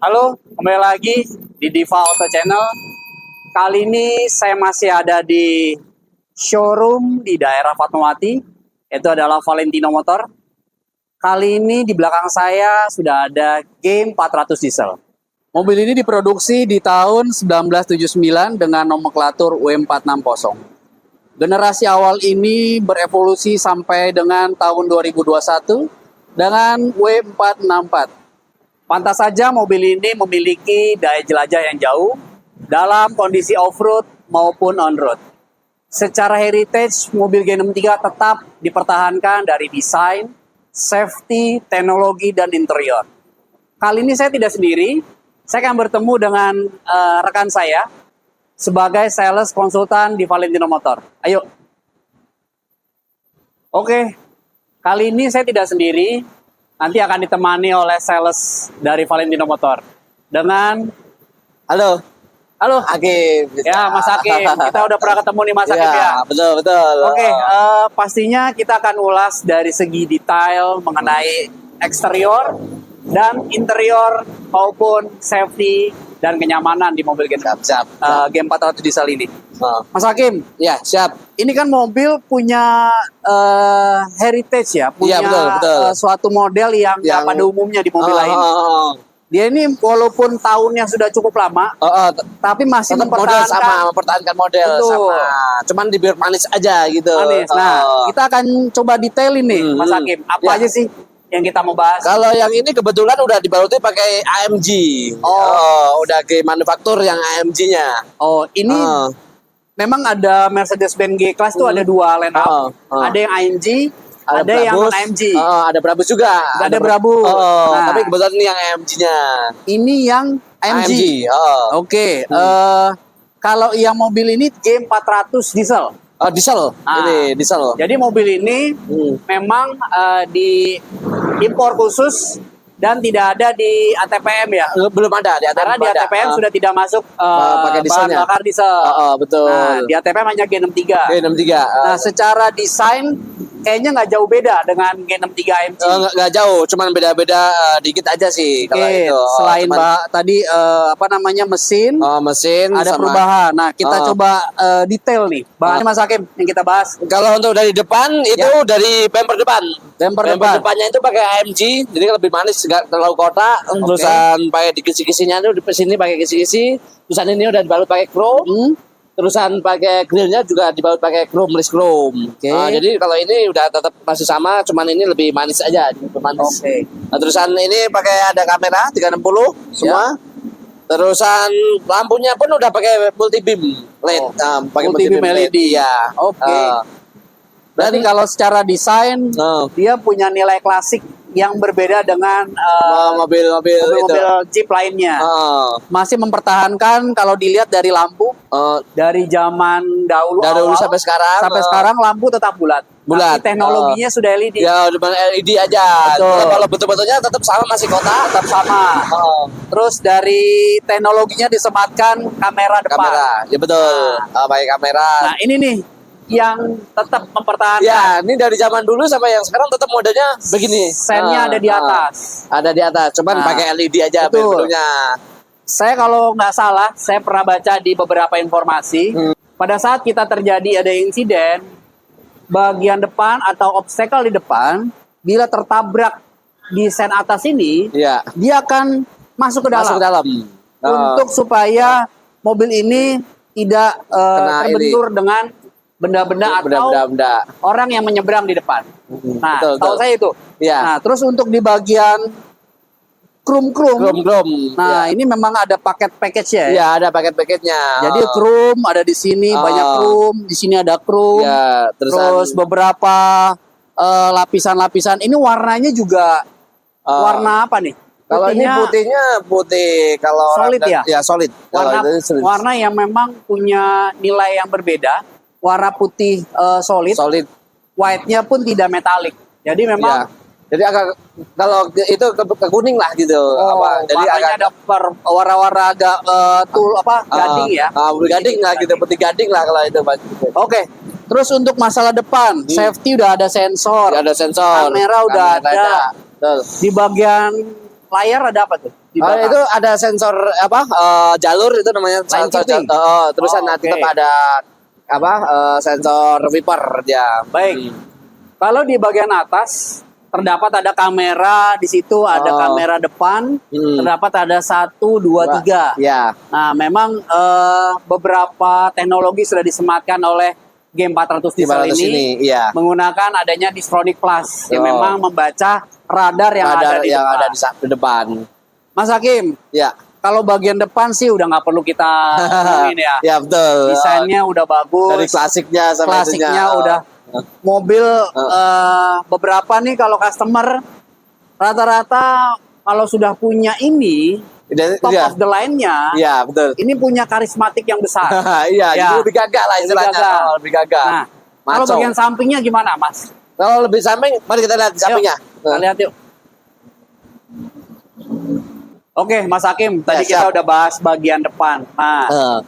Halo, kembali lagi di Diva Auto Channel. Kali ini saya masih ada di showroom di daerah Fatmawati, yaitu adalah Valentino Motor. Kali ini di belakang saya sudah ada Game 400 diesel. Mobil ini diproduksi di tahun 1979 dengan nomenklatur W460. Generasi awal ini berevolusi sampai dengan tahun 2021 dengan W464. Pantas saja mobil ini memiliki daya jelajah yang jauh dalam kondisi off-road maupun on-road. Secara heritage, mobil G63 tetap dipertahankan dari desain, safety, teknologi, dan interior. Kali ini saya tidak sendiri, saya akan bertemu dengan rekan saya sebagai sales konsultan di Valentino Motor. Ayo. Oke, kali ini saya tidak sendiri. Nanti akan ditemani oleh sales dari Valentino Motor dengan Halo Hakim. ya Mas Hakim. Kita udah pernah ketemu nih Mas Hakim ya. Betul. Oke, pastinya kita akan ulas dari segi detail mengenai eksterior dan interior maupun safety dan kenyamanan di mobil Siap. Game 400 diesel ini. Mas Hakim, Ya, siap. ini kan mobil punya heritage ya, punya Iya, betul. suatu model yang nggak pada umumnya di mobil lain. Dia ini walaupun tahunnya sudah cukup lama, tapi masih Tetap model sama, mempertahankan mempertahankan model Betul. sama. Cuman dibiar manis aja gitu. manis. Nah, kita akan coba detailin nih, Mas Hakim. Apa Ya. aja sih yang kita mau bahas? Kalau yang ini kebetulan udah dibaluti pakai AMG. Udah ke manufaktur yang AMG-nya. Oh, ini memang ada Mercedes-Benz G-Class tuh ada dua line up. Ada yang AMG, ada yang non AMG. Ada Brabus juga. Ada Brabus. Nah, Tapi kebetulan ini yang AMG-nya. ini yang AMG. Oke, kalau yang mobil ini Game 400 diesel. Diesel. Ini diesel. Jadi mobil ini memang diimpor khusus dan tidak ada di ATPM ya. Belum ada di ATPM. Karena di ATPM sudah tidak masuk pakai bahan dieselnya. bakar diesel. Betul. Nah, di ATPM hanya G63. G63. Nah, secara desain kayaknya nggak jauh beda dengan G63 AMG. Nggak jauh, cuman beda-beda dikit aja sih kalau Oke, itu. selain tadi apa namanya mesin, Mesin ada sama- perubahan. Nah, kita coba detail nih. Bahannya Mas Hakim yang kita bahas. Kalau untuk dari depan itu dari bumper depan. Bumper Bumper depan. depannya itu pakai AMG, jadi lebih manis, nggak terlalu kotak. Terusan pakai di kisi-kisinya itu di sini pakai kisi-kisi. Terusan ini udah dibalut pakai chrome. Terusan pakai grillnya juga dibalut pakai chrome, list chrome. Jadi kalau ini udah tetap masih sama, cuman ini lebih manis aja, lebih manis. Nah, terusan ini pakai ada kamera 360 semua. Terusan lampunya pun udah pakai multi beam LED. Pakai multi beam LED ya. Berarti kalau secara desain dia punya nilai klasik yang berbeda dengan mobil-mobil Jeep lainnya. Masih mempertahankan kalau dilihat dari lampu dari zaman dahulu awal sampai sekarang lampu tetap bulat. Tapi teknologinya sudah LED. Ya cuma LED aja. Kalau betul-betulnya tetap sama, masih kotak, Tetap sama. Terus dari teknologinya disematkan kamera depan. Ya betul. Pakai kamera. Nah, ini nih yang tetap mempertahankan. Ya, ini dari zaman dulu sampai yang sekarang tetap modelnya begini. Sennya ada di atas. Ada di atas, cuman pakai LED aja bentuknya. Saya kalau nggak salah, saya pernah baca di beberapa informasi, pada saat kita terjadi ada insiden, bagian depan atau obstacle di depan, bila tertabrak di sen atas ini, dia akan masuk ke dalam. Untuk supaya mobil ini tidak terbentur dengan benda-benda atau orang yang menyeberang di depan. Nah, tahu saya itu. Nah, terus untuk di bagian krum. Nah, ini memang ada package ya. Iya, ada paket-paketnya. Jadi krum ada di sini, banyak krum, di sini ada krum. Terus beberapa lapisan-lapisan. Ini warnanya juga warna apa nih? Kalau ini putihnya putih, kalau solid ya? Ya solid. Warna yang memang punya nilai yang berbeda. Warna putih solid. White-nya pun tidak metalik. Jadi memang jadi agak kalau itu ke kuning lah gitu. Jadi agak ada warna-warna agak gading ya. Gading lah gitu, putih gading lah kalau itu. Oke. Terus untuk masalah depan, safety udah ada sensor. Ada sensor. Kamera udah ada. Betul. Di bagian layar ada apa tuh? Di Oh, belakang? itu ada sensor apa jalur itu namanya Line sensor keeping? terusan Oh, tetap oke. ada apa sensor wiper dia. Baik. Kalau di bagian atas terdapat ada kamera di situ, ada Oh. kamera depan, terdapat ada 1, 2, 3. Ya. Nah, memang beberapa teknologi sudah disematkan oleh G400 Di diesel 400 ini ini, iya. menggunakan adanya Distronic Plus yang Oh. memang membaca radar yang ada di yang depan. ada di depan. Mas Hakim, Ya. kalau bagian depan sih udah nggak perlu kita ngomongin ya. Ya betul. Desainnya udah bagus. Dari klasiknya sampai Klasiknya itunya. udah mobil beberapa nih kalau customer rata-rata kalau sudah punya ini top Iya. of the line-nya Iya, betul. ini punya karismatik yang besar. Iya, Ya. jadi lebih gagah lah Lebih istilahnya. gagah. Oh, lebih gagah. Nah, kalau Maco. bagian sampingnya gimana, Mas? Kalau lebih samping, mari kita lihat di sampingnya. Yuk, kita lihat yuk. Oke, Mas Hakim, tadi Ya, kita siap. udah bahas bagian depan. Nah, Eh,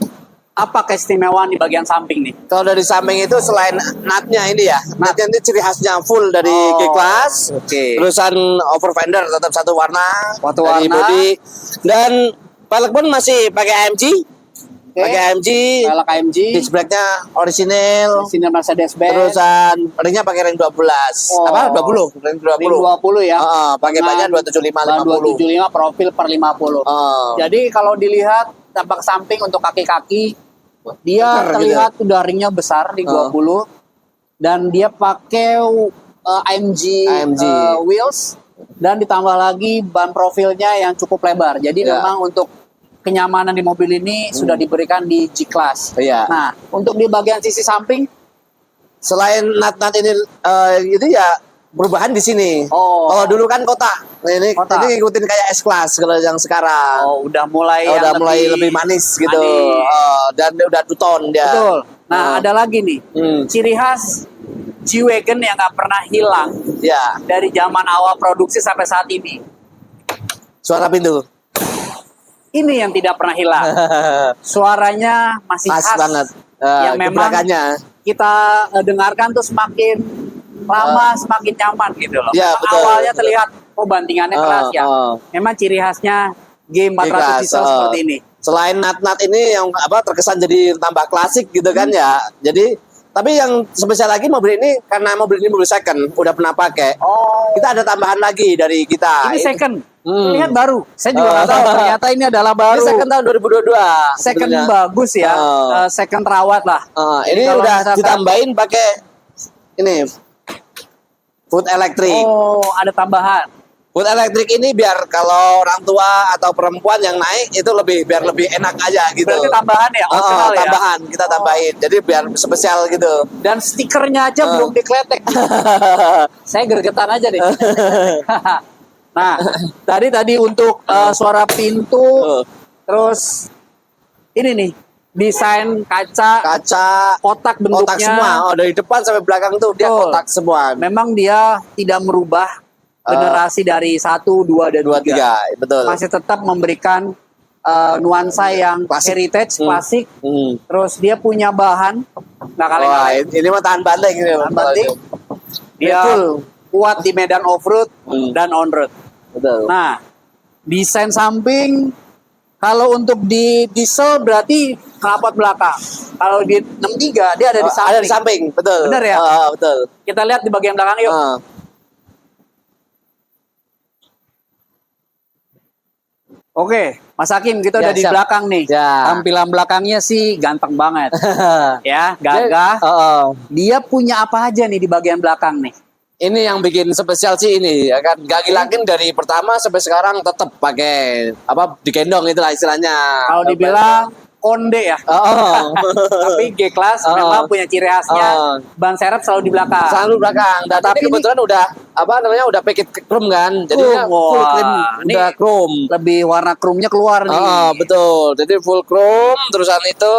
apa keistimewaan di bagian samping nih? Kalau dari samping itu selain natnya ini ya, natnya ini ciri khasnya full dari Oh, G-Class. oke. Terusan over fender tetap satu warna. Satu dari warna. body. Dan pelek pun masih pakai AMG. Oke. Pakai AMG. Velg AMG, Disc brake-nya orisinil. sini Mercedes-Benz, Terusan ringnya pakai ring 12. Oh. Apa? 20. Ring 20. ring 20 ya. Pakai Dengan bannya 275 ban 50. 275, profil per 50. Oh. Jadi kalau dilihat tampak samping untuk kaki-kaki, dia Besar gitu. terlihat udah ringnya besar ring 20 dan dia pakai AMG, AMG. wheels dan ditambah lagi ban profilnya yang cukup lebar. Jadi Ya. memang untuk kenyamanan di mobil ini sudah diberikan di G-Class. Iya. Nah, untuk di bagian sisi samping, Selain nat-nat ini itu ya perubahan di sini. Oh. Kalau dulu kan kotak. Nah, ini Kotak. ini ngikutin kayak S-Class kalau yang sekarang. udah mulai udah yang mulai lebih manis gitu. manis. Dan udah two-tone dia. Betul. Nah, ada lagi nih. Hmm. Ciri khas G-Wagon yang nggak pernah hilang Ya, dari zaman awal produksi sampai saat ini. suara pintu. Ini yang tidak pernah hilang. Suaranya masih Khas khas. banget. Yang memang Gebrakannya. kita dengarkan tuh semakin lama semakin nyaman gitu loh. Ya, Memang betul, awalnya betul. terlihat bantingannya keras ya. Memang ciri khasnya G400 G-Class, diesel seperti ini. Selain nat-nat ini yang terkesan jadi tambah klasik gitu kan ya. Jadi tapi yang spesial lagi mobil ini karena mobil ini mobil second, udah pernah pakai. Oh, Kita ada tambahan lagi dari kita. ini second. Hmm. Lihat baru. Saya juga nggak tahu ternyata ini adalah Ini baru. second tahun 2022. Second sebenarnya. bagus ya. Oh. Second rawat lah. Ini Jadi kalau udah misalkan- ditambahin pakai ini food electric. Oh, ada tambahan. Food electric ini biar kalau orang tua atau perempuan yang naik itu biar lebih enak aja gitu. Berarti tambahan ya, optional ya. Tambahan kita tambahin. Jadi biar spesial gitu. Dan stikernya aja belum dikletek. Saya gergetan aja deh. Nah, tadi untuk suara pintu, terus ini nih desain kaca, Kaca kotak bentuknya. kotak semua. Oh, dari depan sampai belakang tuh dia Betul. kotak semua. Memang dia tidak merubah generasi dari 1, 2, dan 2 3, betul. Masih tetap memberikan nuansa yang Klasik. heritage, klasik. Hmm. Terus dia punya bahan nggak Wah, kaleng-kaleng. ini mah tahan banting ini. Tahan banting. Dia Betul. kuat di medan off-road dan on-road. Betul. Nah, desain samping kalau untuk di diesel berarti knalpot belakang. Kalau di 63 dia ada di samping. Ada di samping, betul. Bener ya? Betul. Kita lihat di bagian belakang yuk. Oke, Mas Hakim, kita Ya, udah di siap. belakang nih. Ya. Tampilan belakangnya sih ganteng banget. Ya, gagah. Dia punya apa aja nih di bagian belakang nih? Ini yang bikin spesial sih ini ya kan. Gak ngilangin dari pertama sampai sekarang tetap pakai digendong itulah istilahnya. Kalau dibilang konde ya. Tapi G-Class memang punya ciri khasnya ban serep selalu di belakang. Selalu belakang. Dan Tapi tapi kebetulan udah udah pakai chrome kan. Jadinya Wah, full chrome, ini udah chrome. Lebih warna chrome-nya keluar nih. Betul. Jadi full chrome terusan itu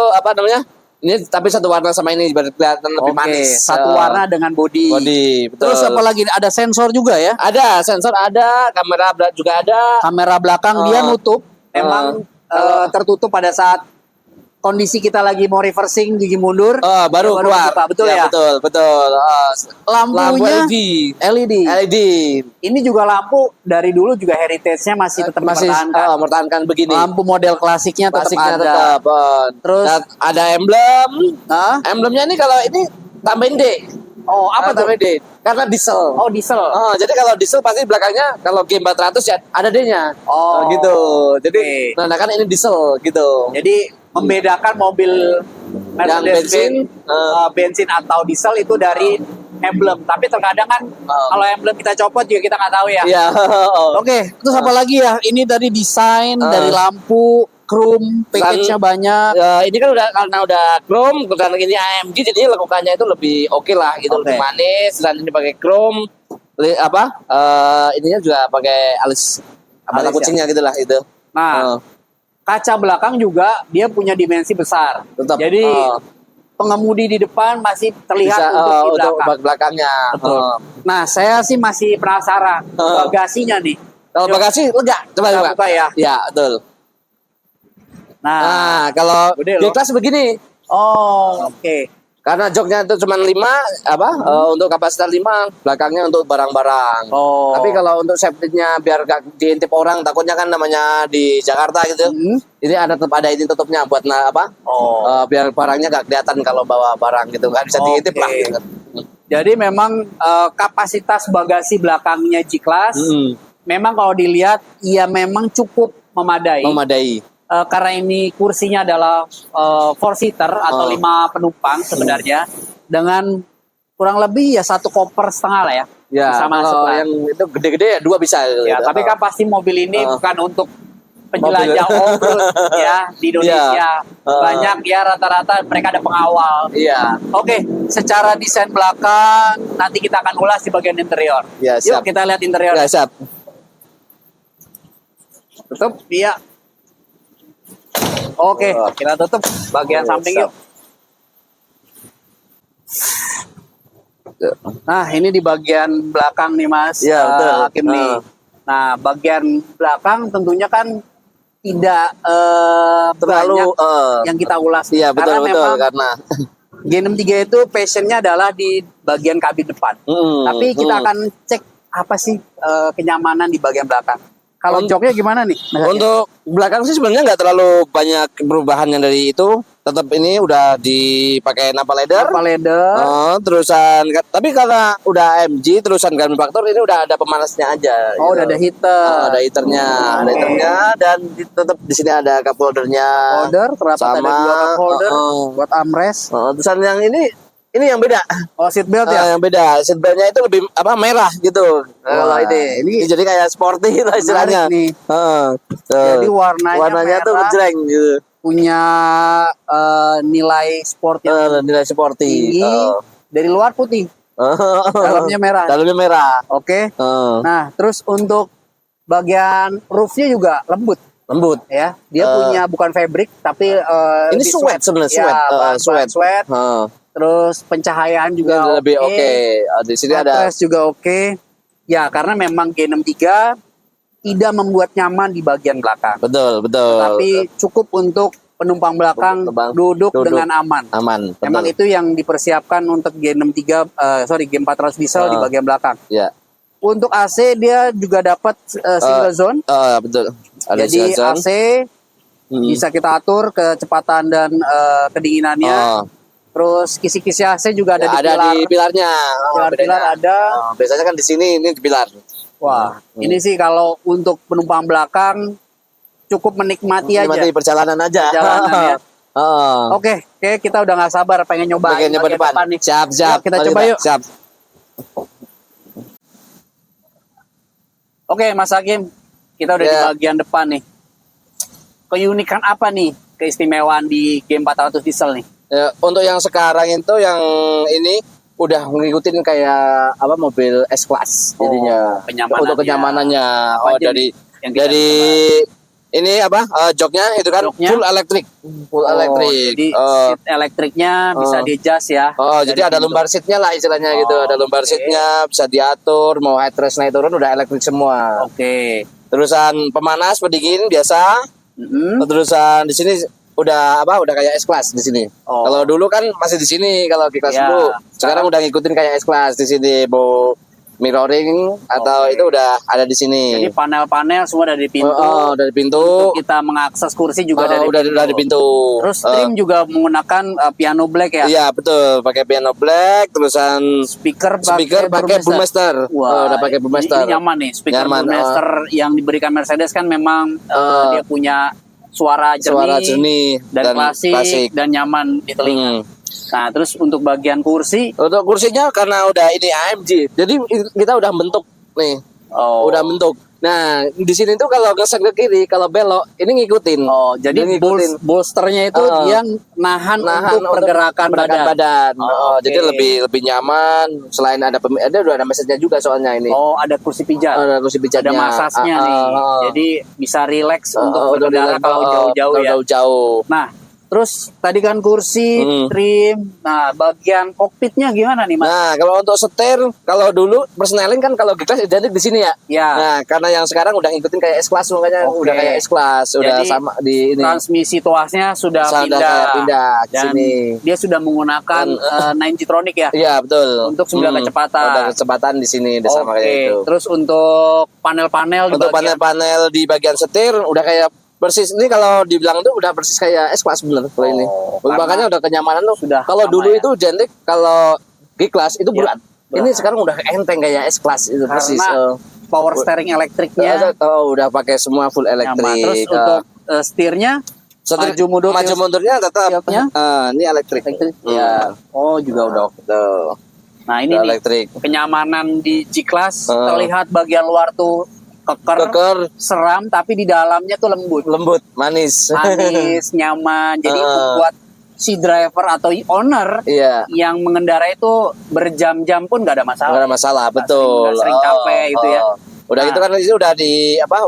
ini tapi satu warna sama ini biar kelihatan lebih Oke, manis. satu warna dengan body. betul. Terus apa lagi? Ada sensor juga ya. Ada sensor, ada kamera juga ada. Kamera belakang dia nutup. Emang tertutup pada saat kondisi kita lagi mau reversing gigi mundur. Oh, baru keluar. Buka. Betul ya? Betul. Lampu Lampunya LED. LED. Ini juga lampu dari dulu juga heritage-nya masih tetap mempertahankan. Mempertahankan begini. Lampu model klasiknya tetap Klasiknya ada. tetap. Terus Dan ada emblem. Hah? Emblemnya ini kalau ini tambahin D. Oh, apa tuh? tambahin D? Karena diesel. Oh, diesel. Jadi kalau diesel pasti belakangnya kalau G400 ya ada D-nya. Oh, gitu. Jadi oke. menandakan ini diesel gitu. Jadi membedakan mobil Yang bensin, bensin atau diesel itu dari emblem. Tapi terkadang kan kalau emblem kita copot juga kita nggak tahu ya. Iya. Oke, terus apa lagi ya? Ini dari desain, dari lampu, chrome, package-nya banyak. Ini kan udah karena udah chrome dan ini AMG jadi lekukannya itu lebih oke lah gitu, lebih manis dan ini pakai chrome. Ininya juga pakai alis mata kucingnya gitu lah itu. Nah, kaca belakang juga dia punya dimensi besar. Tetap, jadi pengemudi di depan masih terlihat bisa, untuk di belakang. belakangnya. Betul. Nah, saya sih masih penasaran bagasinya nih. Kalau bagasi lega, coba Kita buka ya. Ya, betul. Nah, kalau gede di loh. kelas begini. Oh, oke. Karena joknya itu cuma 5 untuk kapasitas 5, belakangnya untuk barang-barang. Oh. Tapi kalau untuk safety-nya biar gak diintip orang, takutnya kan namanya di Jakarta gitu. Ini tetap ada ini tutupnya buat biar barangnya gak kelihatan kalau bawa barang gitu, nggak bisa diintip lah gitu. Jadi memang kapasitas bagasi belakangnya G-Class memang kalau dilihat ya memang cukup memadai. Karena ini kursinya adalah 4-seater atau 5 penumpang sebenarnya dengan kurang lebih ya 1 koper setengah lah ya. Ya, bisa masuk lah. Yang itu gede-gede ya 2 bisa. Ya, gitu. tapi kan pasti mobil ini bukan untuk penjelajah off-road ya di Indonesia. Banyak ya rata-rata mereka ada pengawal. Iya. Oke, secara desain belakang nanti kita akan ulas di bagian interior. Ya, siap. Yuk kita lihat interior. Ya, siap. Tutup, iya. Oke, kita tutup bagian samping yuk. Nah, ini di bagian belakang nih Mas. Iya, betul. Hakim nih. Nah, bagian belakang tentunya kan tidak Terlalu banyak yang kita ulas. Iya, betul memang karena G63 itu passionnya adalah di bagian kabin depan. Tapi kita akan cek apa sih kenyamanan di bagian belakang. Kalau joknya gimana nih? Untuk belakang sih sebenarnya nggak terlalu banyak perubahan yang dari itu. Tetap ini udah dipakai napa leather. Terusan tapi karena udah AMG terusan garmin faktor ini udah ada pemanasnya aja. Oh, gitu. udah ada heater. Ada heaternya, dan tetap di sini ada cup holdernya. Terdapat ada 2 cup holder buat armrest. Terusan yang ini yang beda. Oh, seat belt ya? Yang beda. Seat beltnya itu lebih merah gitu. Kalau ini jadi kayak sporty lah istilahnya. Nih. Jadi warnanya tuh ngejreng gitu. Punya nilai sport yang nilai sporty. tinggi. Dari luar putih. Dalamnya merah. Oke. Nah, terus untuk bagian roofnya juga lembut ya. Dia punya bukan fabric tapi ini sweat sebenarnya, sweat. Terus pencahayaan juga lebih oke. Di sini ada juga oke. Ya, karena memang G63 tidak membuat nyaman di bagian belakang. Betul. Tapi cukup untuk penumpang belakang duduk dengan aman. Memang itu yang dipersiapkan untuk G400 diesel di bagian belakang. Ya. Untuk AC dia juga dapat single zone. Betul. Jadi AC bisa kita atur kecepatan dan kedinginannya. Terus kisi-kisi AC juga ada di pilarnya. Pilar ada. Biasanya kan di sini, ini di pilar. Wah, ini sih kalau untuk penumpang belakang cukup menikmati aja. Perjalanan aja. Ya. Oke, kita udah nggak sabar pengen nyobain depan nih. Siap. Kita coba yuk. Siap. Oke, Mas Hakim, kita udah di bagian depan nih. Keunikan apa nih keistimewaan di G400 diesel nih? Ya, untuk yang sekarang itu yang ini udah ngikutin kayak mobil S-Class jadinya. Untuk kenyamanannya dari ini joknya itu kan full elektrik. Jadi seat elektriknya bisa di-adjust ya. Jadi ada lumbar seatnya lah istilahnya gitu. Ada lumbar seatnya bisa diatur mau headrest naik turun udah elektrik semua. Oke. Terusan pemanas pendingin biasa. Terusan di sini udah kayak S-Class di sini. Oh. Kalau dulu kan masih di sini kalau G-Class Ya, dulu. Sekarang udah ngikutin kayak S-Class di sini, mau mirroring atau Oke. itu udah ada di sini. Jadi panel-panel semua dari pintu. Dari pintu. Untuk kita mengakses kursi juga dari udah di pintu. Terus trim juga menggunakan piano black ya. Iya betul, pakai piano black, terusan Speaker pakai Burmester. Wah, Udah pakai Burmester. Ini nyaman nih, speaker Nyaman, Burmester yang diberikan Mercedes kan memang dia punya suara jernih, dan klasik dan nyaman di telinga. Nah, terus untuk bagian kursi, Untuk kursinya karena udah ini AMG, jadi kita udah bentuk nih, udah bentuk. Nah di sini tuh kalau gesek ke kiri, kalau belok ini ngikutin. Jadi Dia ngikutin. bolsternya itu dia nahan untuk pergerakan badan. Jadi lebih nyaman. Selain ada udah ada mesinnya juga soalnya ini. Ada kursi pijat. Ada kursi pijatnya. Ada masasnya nih. Jadi bisa rileks untuk berkendara kalau jauh-jauh ya. Jauh-jauh. Nah, terus tadi kan kursi, trim. Nah, bagian kokpitnya gimana nih, Mas? Nah, kalau untuk setir, kalau dulu persneling kan kalau G-Class identik di sini ya. Ya. Nah, karena yang sekarang udah ngikutin kayak S-Class makanya udah kayak S-Class, udah Jadi, sama di ini. Transmisi tuasnya sudah pindah ke dan sini. dia sudah menggunakan 9Gtronic ya. Iya, betul. Untuk 9 kecepatan. Udah kecepatan di sini udah sama kayak itu. Terus untuk panel-panel Untuk panel-panel di bagian setir udah kayak persis ini kalau dibilang tuh udah persis kayak S-Class bener kalau ini. Makanya udah kenyamanan tuh. Kalau dulu itu identik kalau G-Class itu berat. Ini sekarang udah enteng kayak S-Class itu persis. Power steering elektriknya udah pakai semua full elektrik. Terus untuk setirnya maju mundurnya tetap ini elektrik. Ya. Juga udah Tuh. Nah, ini nih elektrik. kenyamanan di G-Class terlihat bagian luar tuh keker, seram, tapi di dalamnya tuh lembut, manis, nyaman. Jadi buat si driver atau owner yang mengendarai itu berjam-jam pun nggak ada masalah. Nggak ada masalah, betul. Sering capek gitu ya. Udah itu kan itu udah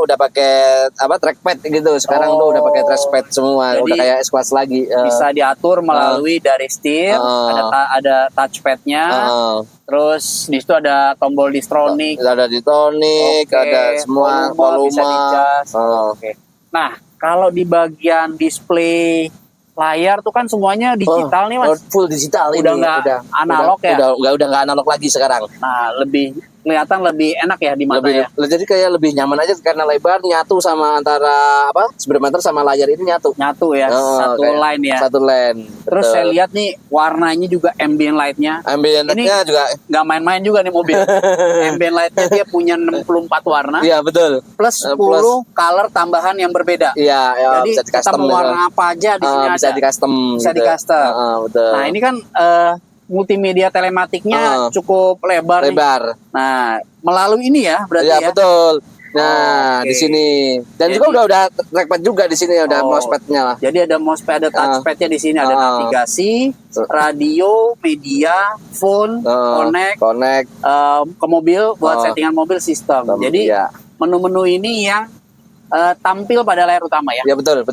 udah pakai trackpad gitu. Sekarang tuh udah pakai trackpad semua, jadi udah kayak S-Class lagi. Bisa diatur melalui dari setir, ada touchpadnya. Terus di situ ada tombol distronic. Ada distronic, ada semua volume. Bisa di-adjust. Nah, kalau di bagian display layar tuh kan semuanya digital nih, Mas. Full digital ini. Udah analog ya. Udah nggak analog lagi sekarang. Nah, kelihatan lebih enak ya di mata ya. Jadi kayak lebih nyaman aja karena lebar nyatu sama antara speedometer sama layar ini nyatu ya. Line ya. Satu line. Terus saya lihat nih warnanya juga ambient lightnya. Ambient lightnya juga nggak main-main juga nih mobil. Ambient lightnya dia punya 64 warna. Iya betul. Plus 10 color tambahan yang berbeda. Iya. Jadi bisa di custom. Kita mau warna apa aja di sini bisa di custom. Bisa di custom. Betul. Nah ini kan multimedia telematiknya cukup lebar. Nah, melalui ini ya berarti ya. Iya, betul. Nah, di sini. Dan juga udah trackpad juga di sini ada mousepadnya lah. Jadi ada mousepad, ada touchpadnya di sini, ada navigasi, radio, media, phone, connect ke mobil buat settingan mobil sistem. Jadi menu-menu ini yang tampil pada layar utama ya. Ya betul.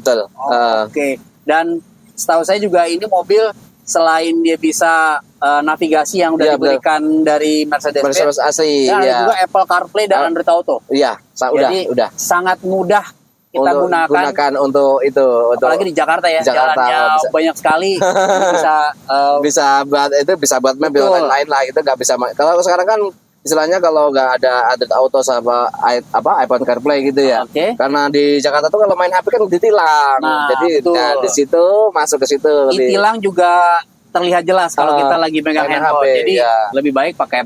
Oke. Dan setahu saya juga ini mobil selain dia bisa navigasi yang udah diberikan dari Mercedes-Benz asli, ada juga Apple CarPlay dan Android Auto. Iya, udah. Sangat mudah kita gunakan untuk itu. Apalagi di Jakarta ya, jalannya banyak sekali. bisa buat mobil lain lah, itu nggak bisa. Kalau sekarang kan istilahnya kalau nggak ada Android Auto sama iPhone CarPlay gitu ya. Karena di Jakarta tuh kalau main HP kan ditilang. Jadi di situ masuk ke situ. Ditilang juga terlihat jelas kalau kita lagi pegang handphone. Jadi lebih baik pakai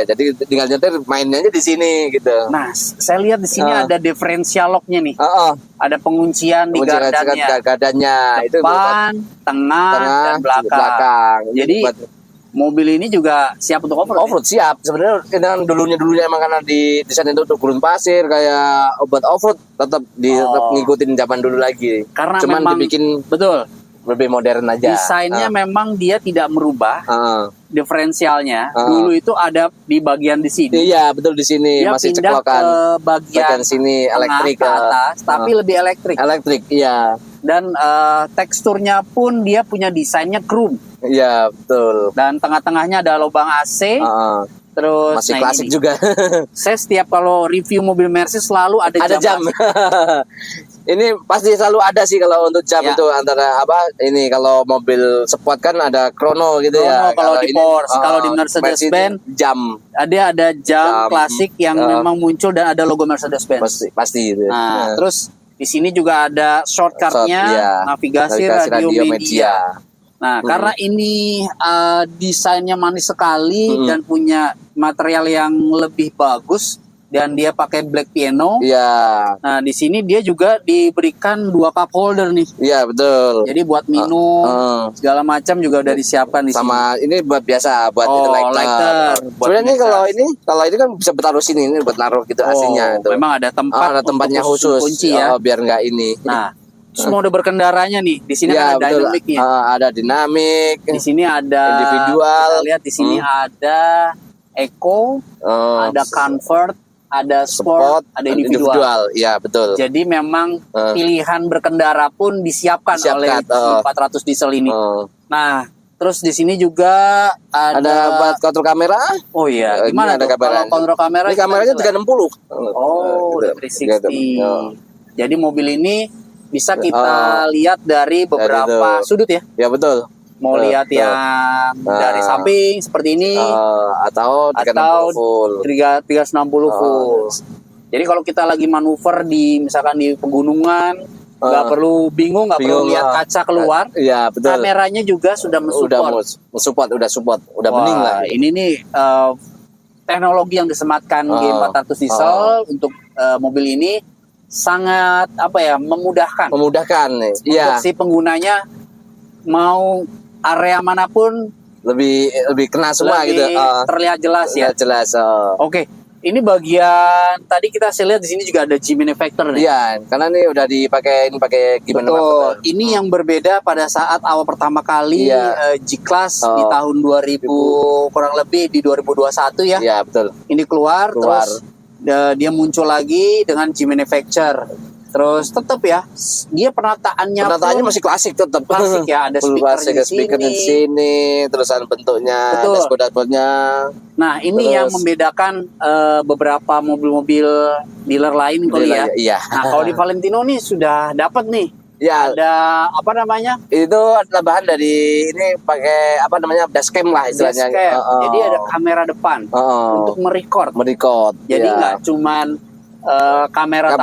Jadi tinggal nyetir mainnya aja di sini gitu. Nah, saya lihat di sini ada differential lock-nya nih. Ada penguncian di gardannya. Depan, tengah, dan belakang. Jadi mobil ini juga siap untuk off-road siap. Sebenarnya dengan dulunya emang karena di desain itu untuk gurun pasir kayak obat off-road tetap ngikutin zaman dulu lagi. Karena cuman memang dibikin lebih modern aja. Desainnya memang dia tidak merubah diferensialnya. Dulu itu ada di bagian di sini. Iya, betul di sini dia masih pindah ceklokan. Ke bagian sini elektrik ke atas, tapi lebih elektrik. Elektrik, iya. Dan teksturnya pun dia punya desainnya chrome. Iya, betul. Dan tengah-tengahnya ada lubang AC. Terus masih klasik juga. Saya setiap kalau review mobil Mercedes selalu ada jam. Ini pasti selalu ada sih kalau untuk jam Ya. itu antara apa ini kalau mobil sport kan ada krono gitu ya. Krono kalau di ini, Porsche, kalau di Mercedes-Benz jam ada jam klasik yang memang muncul dan ada logo Mercedes-Benz. pasti itu. Nah, terus di sini juga ada shortcutnya, Iya. navigasi radio media. Nah, karena ini desainnya manis sekali dan punya material yang lebih bagus dan dia pakai black piano. Iya. Nah, di sini dia juga diberikan 2 cup holder nih. Iya, betul. Jadi buat minum segala macam juga udah disiapkan di sini. Sama ini buat biasa buat itu lighter. Sebenarnya ini kalau ini kan bisa bertaruh sini ini buat naruh gitu AC-nya itu. Memang ada tempat ada tempatnya untuk khusus kunci ya. biar nggak ini. Nah, terus mode berkendaranya nih, di sini Ya, ada betul. dynamicnya. Ada dinamik. Di sini ada Individual. Kita lihat di sini ada Eco, ada Comfort, ada Sport, ada individual. Iya, betul. Jadi memang pilihan berkendara pun disiapkan oleh 400 diesel ini. Nah, terus di sini juga Ada buat kontrol kamera. Oh iya, gimana ada tuh kalau kontrol kamera? Ini kameranya 360. Oh, udah 360. Jadi mobil ini bisa kita lihat dari beberapa sudut ya. Ya, betul. Mau lihat yang dari samping seperti ini atau 360 full. 360 full. Jadi kalau kita lagi manuver di misalkan di pegunungan, nggak perlu bingung, nggak perlu lihat kaca keluar. Iya, betul. Kameranya juga sudah mensupport. Udah support, udah bening lah. Ini nih teknologi yang disematkan G400 diesel untuk mobil ini sangat memudahkan. Memudahkan nih. Untuk si penggunanya mau area manapun lebih kena semua gitu. Terlihat jelas ya. Jelas. Oke. Ini bagian tadi kita lihat di sini juga ada G Manufacturer nih. Iya, karena ini udah pakai G Manufacturer. Ini yang berbeda pada saat awal pertama kali G-Class di tahun 2000 kurang lebih di 2021 ya. Iya, betul. Ini keluar. Terus dia muncul lagi dengan G Manufacturer. Terus tetap ya, dia penataannya masih klasik tetap. Klasik ya, ada speaker di sini, terusan bentuknya, dashboard-dashboardnya. Nah, ini yang membedakan beberapa mobil-mobil dealer lain kali ya. Iya. Nah, kalau di Valentino nih sudah dapat nih. Ya, ada apa namanya? Itu tambahan dari ini pakai dashcam lah istilahnya. Jadi ada kamera depan untuk merecord. Jadi nggak cuman kamera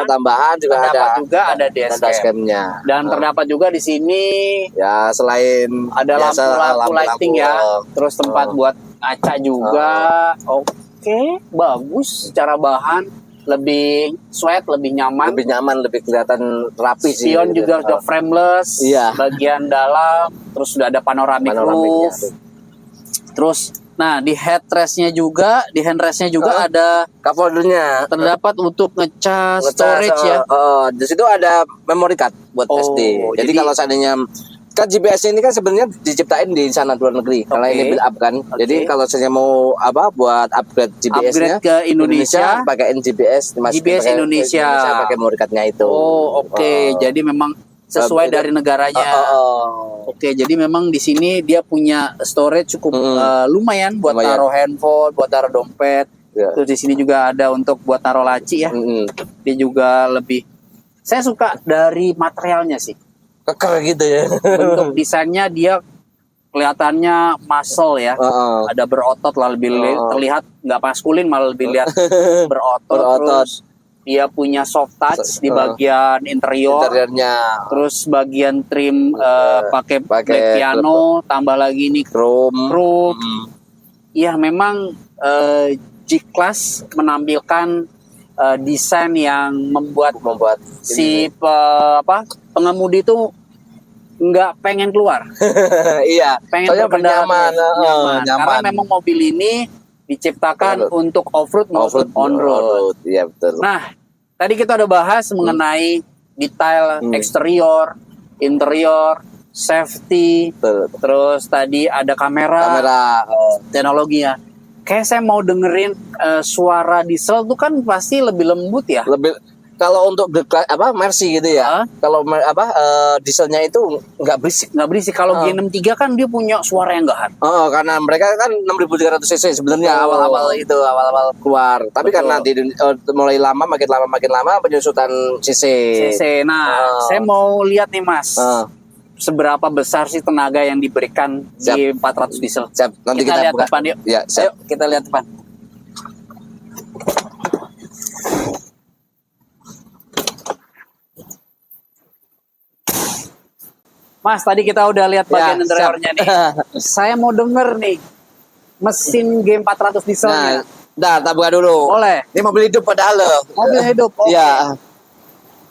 tambahan juga ada dashcam-nya. Dan terdapat juga di sini ya selain ada lampu lighting ya. Terus tempat buat ngaca juga. Oke, bagus secara bahan, lebih sweat, lebih nyaman, lebih kelihatan rapi sih. Spion juga sudah frameless. Bagian dalam terus sudah ada panoramic roof. Terus nah, di handrestnya juga ada cup holdernya. Terdapat untuk ngecas storage ya. Di situ ada memory card buat SD. Jadi kalau seandainya kan GPS ini kan sebenarnya diciptain di sana luar negeri. Karena ini build up kan. Jadi kalau saya mau buat upgrade GPS-nya ke Indonesia pakai GPS Indonesia pakai memory card-nya itu. Jadi memang sesuai dari negaranya. Oke, jadi memang di sini dia punya storage cukup lumayan buat taruh handphone, buat taruh dompet. Terus di sini juga ada untuk buat taruh laci ya. Dia juga lebih. Saya suka dari materialnya sih. Keker gitu ya. Bentuk desainnya dia kelihatannya muscle ya. Ada berotot lah, lebih terlihat nggak maskulin, malah lebih lihat berotot. Terus dia punya soft touch di bagian interiornya. Terus bagian trim pakai black piano, tambah lagi ini chrome. Iya, memang G-Class menampilkan desain yang membuat si pengemudi itu nggak pengen keluar. Iya. Pengen berkendara nyaman. Karena memang mobil ini diciptakan untuk off-road maupun on-road. Iya, betul. Nah, tadi kita udah bahas mengenai detail eksterior, interior, safety, terus tadi ada kamera teknologinya. Kayak saya mau dengerin suara diesel tuh kan pasti lebih lembut ya. Kalau untuk Mercy gitu ya. Hah? Kalau dieselnya itu nggak berisik. Nggak berisik. Kalau G63 kan dia punya suara yang gahat. Oh, karena mereka kan 6.300 cc sebenarnya Betul. awal-awal keluar. Tapi Betul. karena mulai makin lama penyusutan cc. Nah, saya mau lihat nih Mas. Seberapa besar sih tenaga yang diberikan di 400 diesel? Siap. Nanti kita lihat buka. depan yuk. Ya, siap. Ayo kita lihat depan. Mas, tadi kita udah lihat bagian interiornya nih. Saya mau denger nih mesin G400 dieselnya. Nah, kita buka dulu. Boleh. Ini mobil hidup padahal loh. Mobil hidup. Oke. Iya.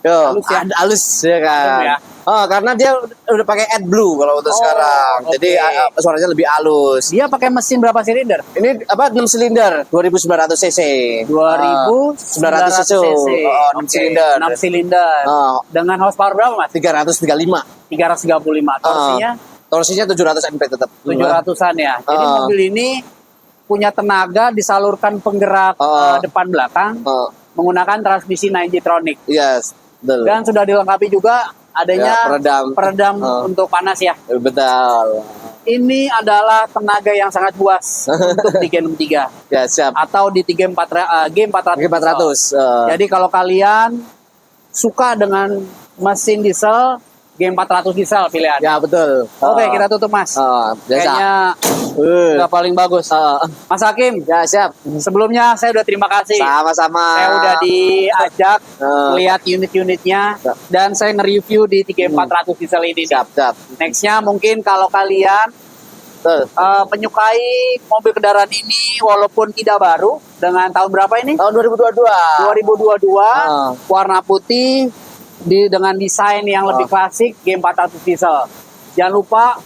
Yo, Halus ya? halus ya kan. Ya. Oh, karena dia udah pakai AdBlue kalau untuk sekarang. oke. Jadi suaranya lebih halus. Dia pakai mesin berapa silinder? Ini 6 silinder, 2.900 cc. 2.900 cc. Oh, 6 silinder. 6 silinder. Oh, Dengan horsepower berapa, Mas? 335. 335. Torsinya Torsinya 700 MP tetap. 700-an ya. Jadi mobil ini punya tenaga disalurkan penggerak depan belakang menggunakan transmisi 9G-tronic. Yes, betul. Dan sudah dilengkapi juga adanya peredam untuk panas ya. Betul. Ini adalah tenaga yang sangat buas untuk di G63 Ya, siap. atau di G400. Jadi kalau kalian suka dengan mesin diesel, G400 diesel pilihan. Ya, betul. Oke, kita tutup Mas. Biasa. Kayaknya udah paling bagus. Mas Hakim, Ya, siap. sebelumnya saya udah terima kasih. Sama-sama. Saya udah diajak melihat unit-unitnya dan saya nge-review di 400 diesel ini. Siap. Nextnya mungkin kalau kalian Betul. menyukai mobil kendaraan ini walaupun tidak baru dengan tahun berapa ini? Tahun 2022. 2022, warna putih dengan desain yang lebih klasik G400 diesel. Jangan lupa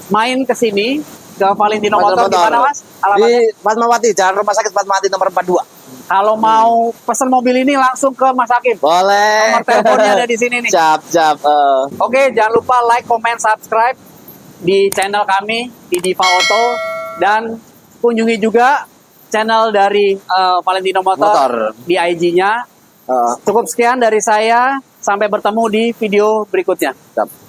main ke sini ke Valentino Motor di mana Mas? Di Fatmawati, Jalan Rumah Sakit Fatmawati nomor 42. Kalau mau pesan mobil ini langsung ke Mas Hakim. Boleh. Nomor teleponnya ada di sini nih. Siap. Oke, jangan lupa like, comment, subscribe di channel kami di Diva Auto dan kunjungi juga channel dari Valentino Motor di IG-nya. Cukup sekian dari saya. Sampai bertemu di video berikutnya. Siap.